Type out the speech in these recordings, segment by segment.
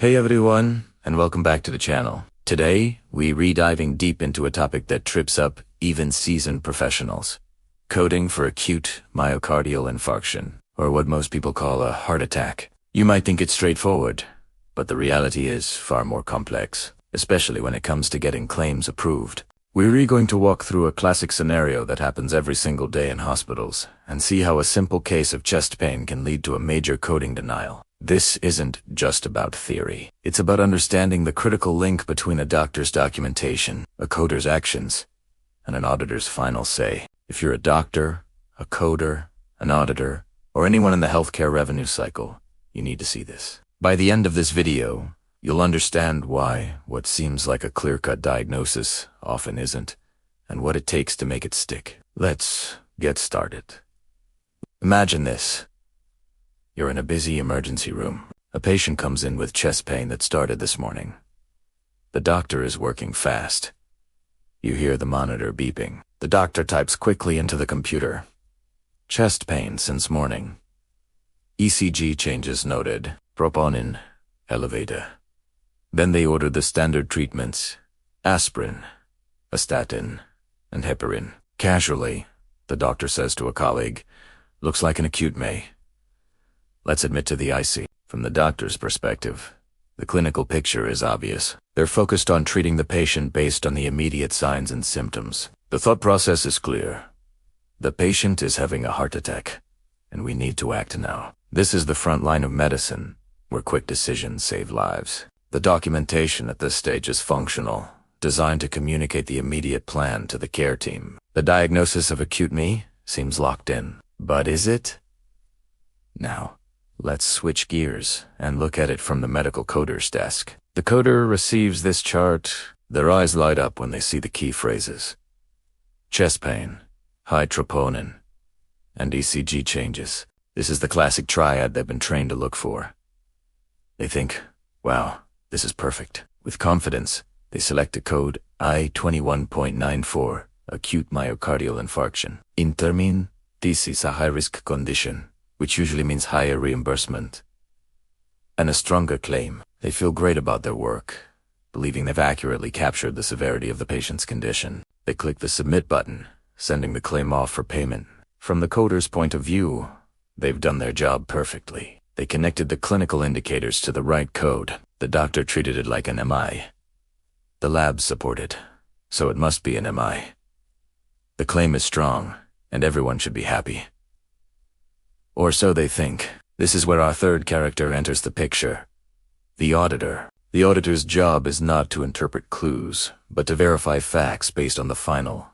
Hey everyone, and welcome back to the channel. Today, we're diving deep into a topic that trips up even seasoned professionals. Coding for acute myocardial infarction, or what most people call a heart attack. You might think it's straightforward, but the reality is far more complex, especially when it comes to getting claims approved. We're going to walk through a classic scenario that happens every single day in hospitals, and see how a simple case of chest pain can lead to a major coding denial. This isn't just about theory. It's about understanding the critical link between a doctor's documentation, a coder's actions, and an auditor's final say. If you're a doctor, a coder, an auditor, or anyone in the healthcare revenue cycle, you need to see this. By the end of this video, you'll understand why what seems like a clear-cut diagnosis often isn't, and what it takes to make it stick. Let's get started. Imagine this. You're in a busy emergency room. A patient comes in with chest pain that started this morning. The doctor is working fast. You hear the monitor beeping. The doctor types quickly into the computer. Chest pain since morning. ECG changes noted. Troponin elevated. Then they order the standard treatments: aspirin, a statin, and heparin. Casually, the doctor says to a colleague, "Looks like an acute May. Let's admit to the IC." From the doctor's perspective, the clinical picture is obvious. They're focused on treating the patient based on the immediate signs and symptoms. The thought process is clear. The patient is having a heart attack, and we need to act now. This is the front line of medicine, where quick decisions save lives. The documentation at this stage is functional, designed to communicate the immediate plan to the care team. The diagnosis of acute ME seems locked in. But is it? Now, let's switch gears and look at it from the medical coder's desk. The coder receives this chart. Their eyes light up when they see the key phrases: chest pain, high troponin, and ECG changes. This is the classic triad they've been trained to look for. They think, wow, this is perfect. With confidence, they select a code I-21.94, acute myocardial infarction. In termin, this is a high-risk condition, which usually means higher reimbursement and a stronger claim. They feel great about their work, believing they've accurately captured the severity of the patient's condition. They click the submit button, sending the claim off for payment. From the coder's point of view, they've done their job perfectly. They connected the clinical indicators to the right code. The doctor treated it like an MI. The labs support it, so it must be an MI. The claim is strong, and everyone should be happy. Or so they think. This is where our third character enters the picture: the auditor. The auditor's job is not to interpret clues, but to verify facts based on the final,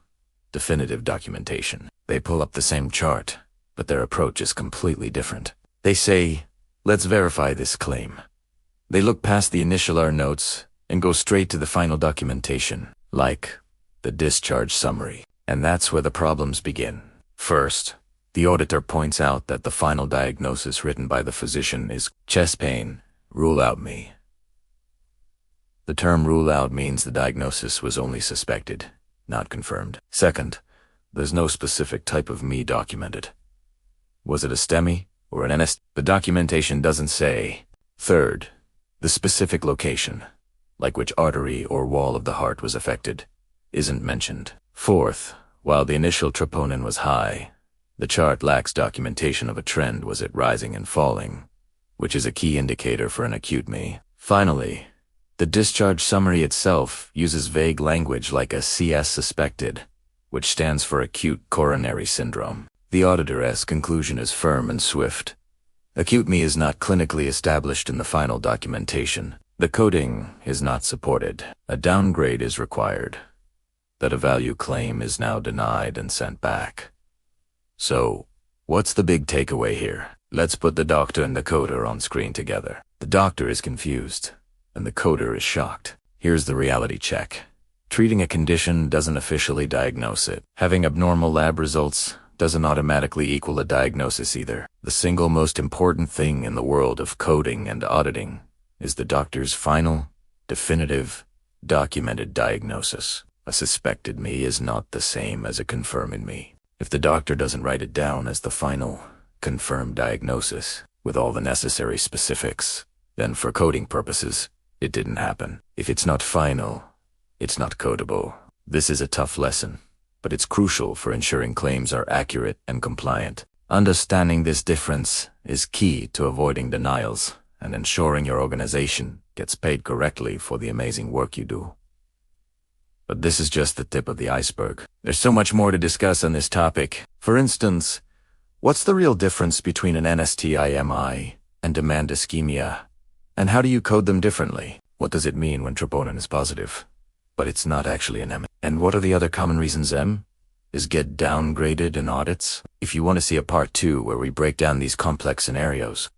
definitive documentation. They pull up the same chart, but their approach is completely different. They say, "Let's verify this claim." They look past the initial R notes and go straight to the final documentation, like the discharge summary. And that's where the problems begin. First, the auditor points out that the final diagnosis written by the physician is chest pain, rule out ME. The term rule out means the diagnosis was only suspected, not confirmed. Second, there's no specific type of ME documented. Was it a STEMI or an NS? The documentation doesn't say. Third, the specific location, like which artery or wall of the heart was affected, isn't mentioned. Fourth, while the initial troponin was high, the chart lacks documentation of a trend. Was it rising and falling, which is a key indicator for an acute ME. Finally, the discharge summary itself uses vague language like a CS suspected, which stands for acute coronary syndrome. The auditor's conclusion is firm and swift. Acute ME is not clinically established in the final documentation. The coding is not supported. A downgrade is required. That a value claim is now denied and sent back. So, what's the big takeaway here? Let's put the doctor and the coder on screen together. The doctor is confused, and the coder is shocked. Here's the reality check. Treating a condition doesn't officially diagnose it. Having abnormal lab results doesn't automatically equal a diagnosis either. The single most important thing in the world of coding and auditing is the doctor's final, definitive, documented diagnosis. A suspected ME is not the same as a confirmed ME. If the doctor doesn't write it down as the final, confirmed diagnosis, with all the necessary specifics, then for coding purposes, it didn't happen. If it's not final, it's not codable. This is a tough lesson, but it's crucial for ensuring claims are accurate and compliant. Understanding this difference is key to avoiding denials and ensuring your organization gets paid correctly for the amazing work you do. But this is just the tip of the iceberg. There's so much more to discuss on this topic. For instance, what's the real difference between an NSTIMI and demand ischemia? And how do you code them differently? What does it mean when troponin is positive, but it's not actually an M? And what are the other common reasons M is get downgraded in audits? If you want to see a part 2 where we break down these complex scenarios,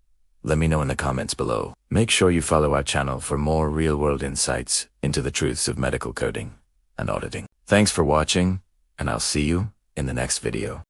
let me know in the comments below. Make sure you follow our channel for more real-world insights into the truths of medical coding and auditing. Thanks for watching, and I'll see you in the next video.